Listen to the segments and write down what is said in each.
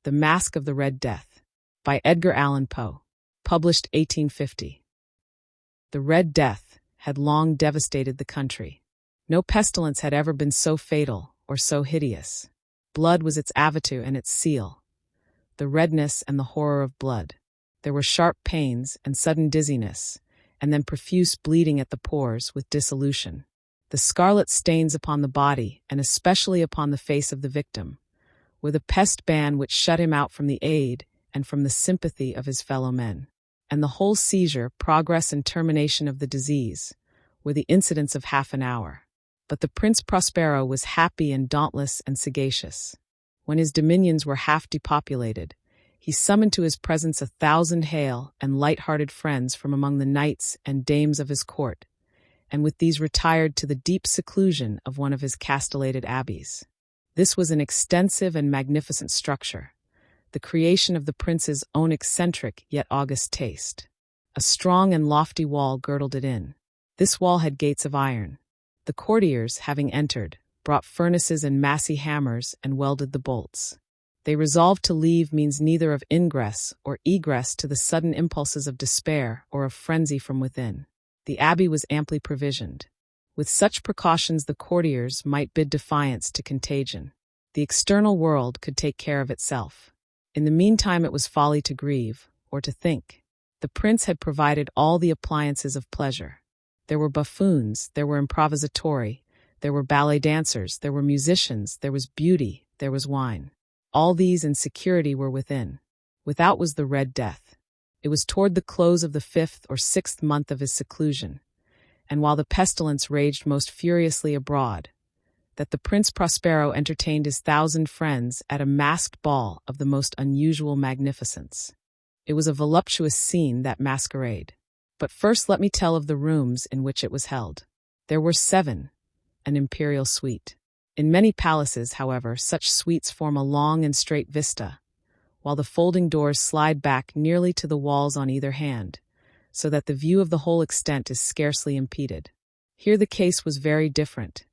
The Masque of the Red Death, by Edgar Allan Poe, published 1850. The Red Death had long devastated the country. No pestilence had ever been so fatal or so hideous. Blood was its avitu and its seal. The redness and the horror of blood. There were sharp pains and sudden dizziness, and then profuse bleeding at the pores with dissolution. The scarlet stains upon the body, and especially upon the face of the victim, were the pest ban which shut him out from the aid and from the sympathy of his fellow men. And the whole seizure, progress, and termination of the disease were the incidents of half an hour. But the Prince Prospero was happy and dauntless and sagacious. When his dominions were half depopulated, he summoned to his presence 1,000 hale and light-hearted friends from among the knights and dames of his court, and with these retired to the deep seclusion of one of his castellated abbeys. This was an extensive and magnificent structure, the creation of the prince's own eccentric yet august taste. A strong and lofty wall girdled it in. This wall had gates of iron. The courtiers, having entered, brought furnaces and massy hammers and welded the bolts. They resolved to leave means neither of ingress or egress to the sudden impulses of despair or of frenzy from within. The abbey was amply provisioned. With such precautions the courtiers might bid defiance to contagion. The external world could take care of itself. In the meantime it was folly to grieve, or to think. The prince had provided all the appliances of pleasure. There were buffoons, there were improvisatori, there were ballet dancers, there were musicians, there was beauty, there was wine. All these in security were within. Without was the Red Death. It was toward the close of the 5th or 6th month of his seclusion, and while the pestilence raged most furiously abroad, that the Prince Prospero entertained his 1,000 friends at a masked ball of the most unusual magnificence. It was a voluptuous scene, that masquerade. But first let me tell of the rooms in which it was held. There were 7, an imperial suite. In many palaces, however, such suites form a long and straight vista, while the folding doors slide back nearly to the walls on either hand, so that the view of the whole extent is scarcely impeded. Here the case was very different,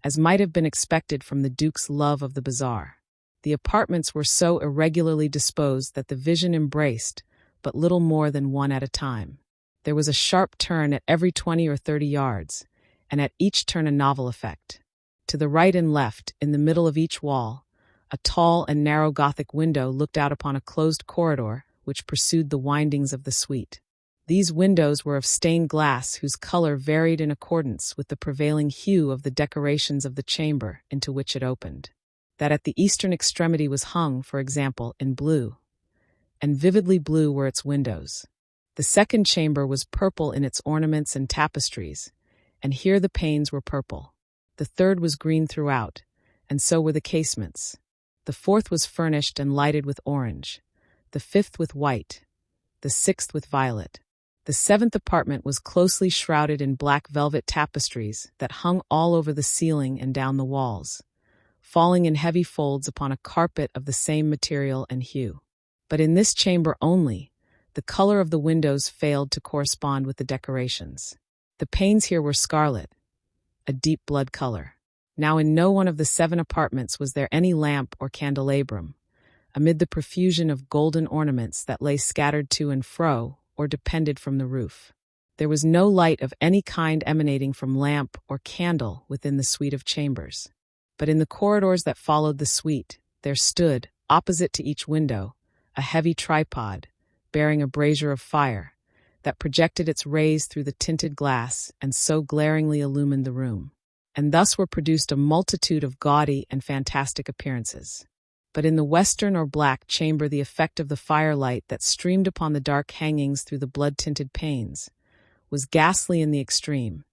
as might have been expected from the Duke's love of the bizarre. The apartments were so irregularly disposed that the vision embraced but little more than one at a time. There was a sharp turn at every 20 or 30 yards, and at each turn a novel effect. To the right and left, in the middle of each wall, a tall and narrow Gothic window looked out upon a closed corridor which pursued the windings of the suite. These windows were of stained glass whose color varied in accordance with the prevailing hue of the decorations of the chamber into which it opened. That at the eastern extremity was hung, for example, in blue, and vividly blue were its windows. The second chamber was purple in its ornaments and tapestries, and here the panes were purple. The third was green throughout, and so were the casements. The fourth was furnished and lighted with orange, the fifth with white, the sixth with violet. The 7th apartment was closely shrouded in black velvet tapestries that hung all over the ceiling and down the walls, falling in heavy folds upon a carpet of the same material and hue. But in this chamber only, the color of the windows failed to correspond with the decorations. The panes here were scarlet, a deep blood color. Now in no one of the 7 apartments was there any lamp or candelabrum, amid the profusion of golden ornaments that lay scattered to and fro or depended from the roof. There was no light of any kind emanating from lamp or candle within the suite of chambers. But in the corridors that followed the suite, there stood, opposite to each window, a heavy tripod, bearing a brazier of fire, that projected its rays through the tinted glass and so glaringly illumined the room. And thus were produced a multitude of gaudy and fantastic appearances. But in the western or black chamber the effect of the firelight that streamed upon the dark hangings through the blood-tinted panes was ghastly in the extreme,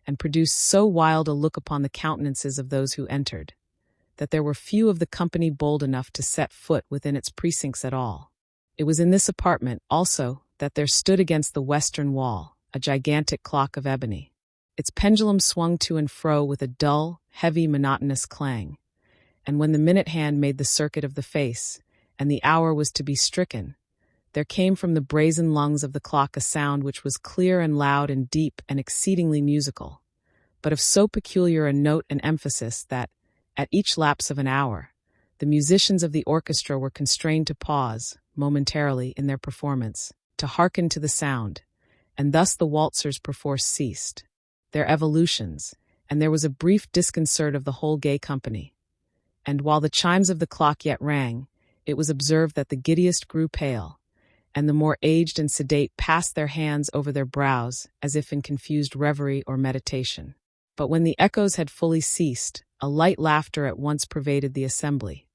and produced so wild a look upon the countenances of those who entered, that there were few of the company bold enough to set foot within its precincts at all. It was in this apartment, also, that there stood against the western wall a gigantic clock of ebony. Its pendulum swung to and fro with a dull, heavy, monotonous clang, and when the minute hand made the circuit of the face, and the hour was to be stricken, there came from the brazen lungs of the clock a sound which was clear and loud and deep and exceedingly musical, but of so peculiar a note and emphasis that, at each lapse of an hour, The musicians of the orchestra were constrained to pause, momentarily, in their performance, to hearken to the sound, and thus the waltzers perforce ceased their evolutions, and there was a brief disconcert of the whole gay company. And while the chimes of the clock yet rang, it was observed that the giddiest grew pale, and the more aged and sedate passed their hands over their brows as if in confused reverie or meditation. But when the echoes had fully ceased, a light laughter at once pervaded the assembly.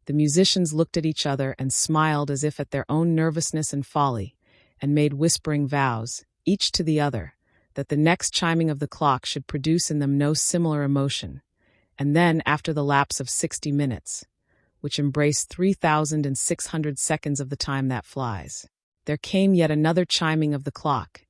The musicians looked at each other and smiled as if at their own nervousness and folly, and made whispering vows, each to the other, that the next chiming of the clock should produce in them no similar emotion. And then, after the lapse of 60 minutes, which embraced 3,600 seconds of the time that flies, there came yet another chiming of the clock,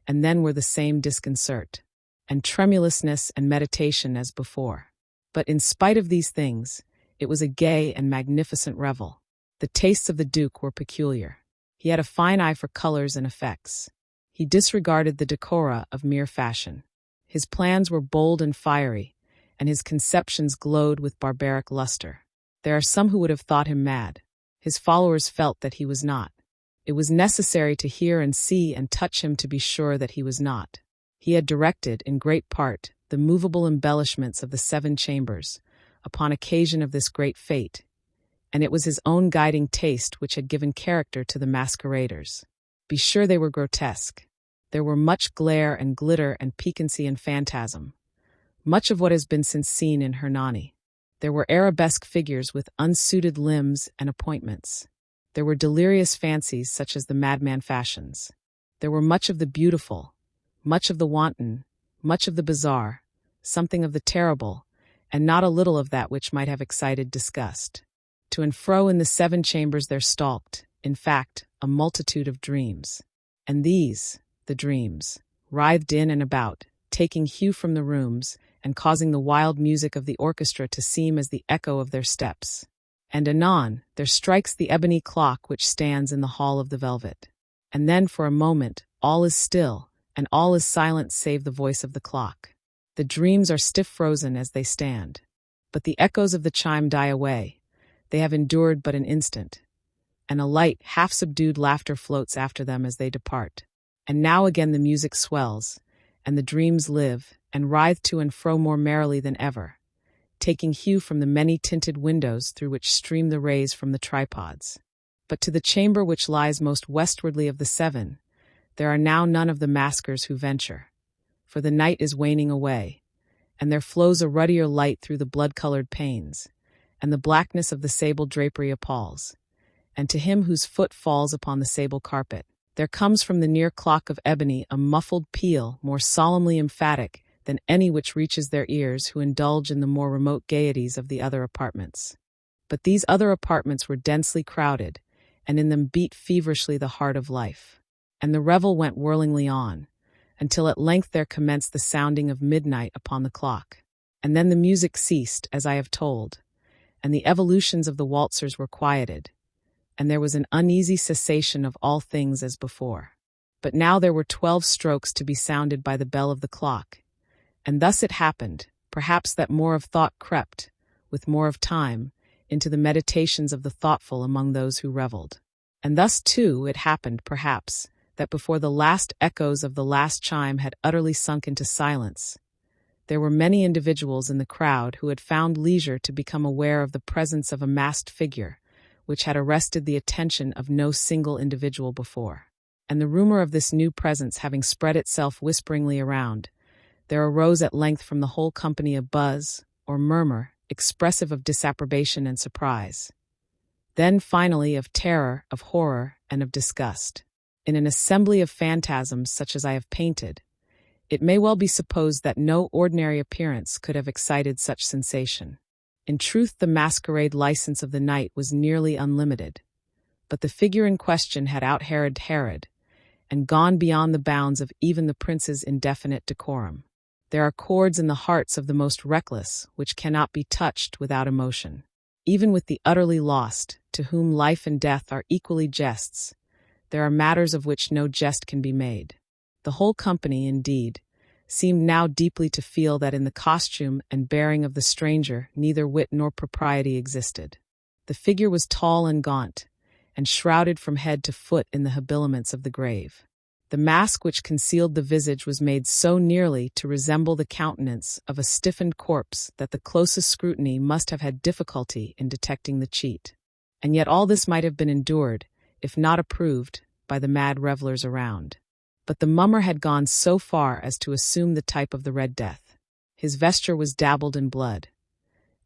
and then were the same disconcert, and tremulousness and meditation as before. But in spite of these things, it was a gay and magnificent revel. The tastes of the Duke were peculiar. He had a fine eye for colors and effects. He disregarded the decora of mere fashion. His plans were bold and fiery, and his conceptions glowed with barbaric luster. There are some who would have thought him mad. His followers felt that he was not. It was necessary to hear and see and touch him to be sure that he was not. He had directed, in great part, the movable embellishments of the 7 chambers, upon occasion of this great fete, and it was his own guiding taste which had given character to the masqueraders. Be sure they were grotesque. There were much glare and glitter and piquancy and phantasm, much of what has been since seen in Hernani. There were arabesque figures with unsuited limbs and appointments. There were delirious fancies such as the madman fashions. There were much of the beautiful, much of the wanton, much of the bizarre, something of the terrible, and not a little of that which might have excited disgust. To and fro in the 7 chambers there stalked, in fact, a multitude of dreams. And these, the dreams, writhed in and about, taking hue from the rooms, and causing the wild music of the orchestra to seem as the echo of their steps. And anon, there strikes the ebony clock which stands in the hall of the velvet. And then, for a moment, all is still, and all is silent save the voice of the clock. The dreams are stiff frozen as they stand. But the echoes of the chime die away. They have endured but an instant, and a light, half-subdued laughter floats after them as they depart. And now again the music swells, and the dreams live, and writhe to and fro more merrily than ever, taking hue from the many-tinted windows through which stream the rays from the tripods. But to the chamber which lies most westwardly of the 7, there are now none of the maskers who venture, for the night is waning away, and there flows a ruddier light through the blood-colored panes, and the blackness of the sable drapery appalls. And to him whose foot falls upon the sable carpet, there comes from the near clock of ebony a muffled peal more solemnly emphatic than any which reaches their ears who indulge in the more remote gaieties of the other apartments. But these other apartments were densely crowded, and in them beat feverishly the heart of life. And the revel went whirlingly on, until at length there commenced the sounding of midnight upon the clock. And then the music ceased, as I have told, and the evolutions of the waltzers were quieted, and there was an uneasy cessation of all things as before. But now there were 12 strokes to be sounded by the bell of the clock, and thus it happened, perhaps, that more of thought crept, with more of time, into the meditations of the thoughtful among those who revelled. And thus, too, it happened, perhaps, that before the last echoes of the last chime had utterly sunk into silence, there were many individuals in the crowd who had found leisure to become aware of the presence of a masked figure, which had arrested the attention of no single individual before. And the rumor of this new presence having spread itself whisperingly around, there arose at length from the whole company a buzz, or murmur, expressive of disapprobation and surprise. Then, finally, of terror, of horror, and of disgust. In an assembly of phantasms such as I have painted, it may well be supposed that no ordinary appearance could have excited such sensation. In truth, the masquerade license of the night was nearly unlimited, but the figure in question had out-Heroded Herod, and gone beyond the bounds of even the prince's indefinite decorum. There are chords in the hearts of the most reckless which cannot be touched without emotion. Even with the utterly lost, to whom life and death are equally jests, there are matters of which no jest can be made. The whole company, indeed, seemed now deeply to feel that in the costume and bearing of the stranger neither wit nor propriety existed. The figure was tall and gaunt, and shrouded from head to foot in the habiliments of the grave. The mask which concealed the visage was made so nearly to resemble the countenance of a stiffened corpse that the closest scrutiny must have had difficulty in detecting the cheat. And yet all this might have been endured, if not approved, by the mad revelers around. But the mummer had gone so far as to assume the type of the Red Death. His vesture was dabbled in blood,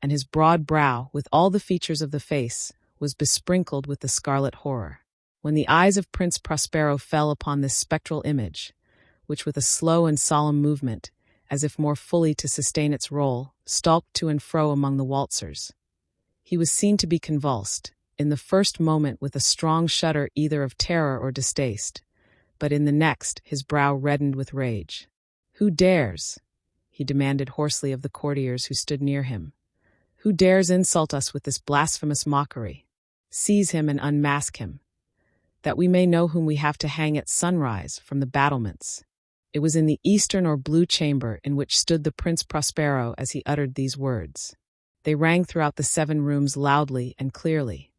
and his broad brow, with all the features of the face, was besprinkled with the scarlet horror. When the eyes of Prince Prospero fell upon this spectral image, which with a slow and solemn movement, as if more fully to sustain its role, stalked to and fro among the waltzers, he was seen to be convulsed, in the first moment with a strong shudder either of terror or distaste, but in the next his brow reddened with rage. "Who dares?" he demanded hoarsely of the courtiers who stood near him. "Who dares insult us with this blasphemous mockery? Seize him and unmask him, that we may know whom we have to hang at sunrise from the battlements." It was in the eastern or blue chamber in which stood the Prince Prospero as he uttered these words. They rang throughout the 7 rooms loudly and clearly.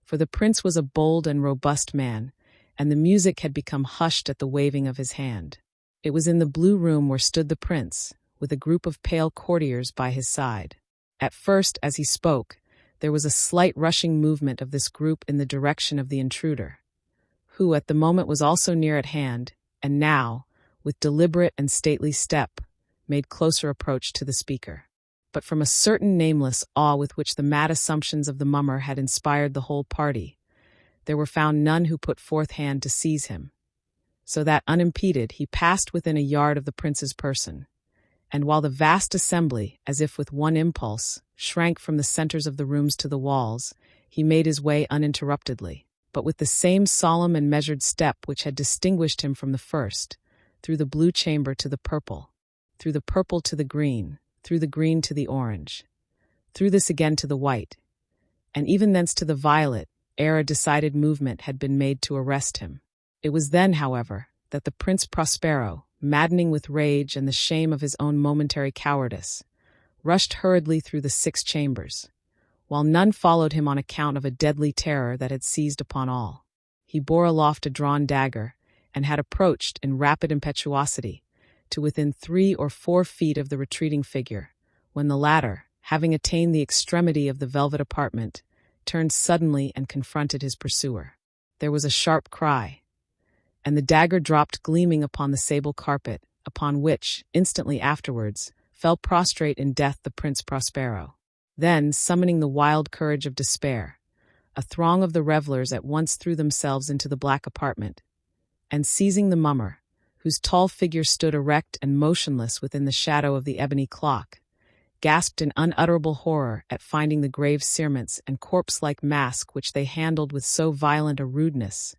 For the prince was a bold and robust man, and the music had become hushed at the waving of his hand. It was in the blue room where stood the prince, with a group of pale courtiers by his side. At first, as he spoke, there was a slight rushing movement of this group in the direction of the intruder, who at the moment was also near at hand, and now, with deliberate and stately step, made closer approach to the speaker. But from a certain nameless awe with which the mad assumptions of the mummer had inspired the whole party, there were found none who put forth hand to seize him, so that, unimpeded, he passed within a yard of the prince's person, and while the vast assembly, as if with one impulse, shrank from the centers of the rooms to the walls, he made his way uninterruptedly, but with the same solemn and measured step which had distinguished him from the first, through the blue chamber to the purple, through the purple to the green, through the green to the orange, through this again to the white, and even thence to the violet, ere a decided movement had been made to arrest him. It was then, however, that the Prince Prospero, maddening with rage and the shame of his own momentary cowardice, rushed hurriedly through the 6 chambers, while none followed him on account of a deadly terror that had seized upon all. He bore aloft a drawn dagger, and had approached, in rapid impetuosity, to within 3 or 4 feet of the retreating figure, when the latter, having attained the extremity of the velvet apartment, turned suddenly and confronted his pursuer. There was a sharp cry, and the dagger dropped gleaming upon the sable carpet, upon which, instantly afterwards, fell prostrate in death the Prince Prospero. Then, summoning the wild courage of despair, a throng of the revelers at once threw themselves into the black apartment, and seizing the mummer, whose tall figure stood erect and motionless within the shadow of the ebony clock, gasped in unutterable horror at finding the grave cerements and corpse-like mask which they handled with so violent a rudeness,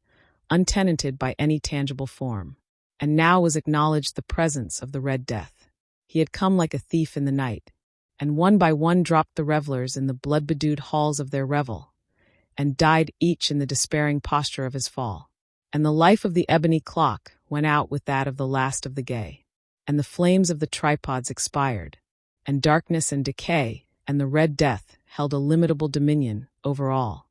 untenanted by any tangible form. And now was acknowledged the presence of the Red Death. He had come like a thief in the night, and one by one dropped the revelers in the blood-bedewed halls of their revel, and died each in the despairing posture of his fall. And the life of the ebony clock went out with that of the last of the gay, and the flames of the tripods expired, and darkness and decay and the Red Death held illimitable dominion over all.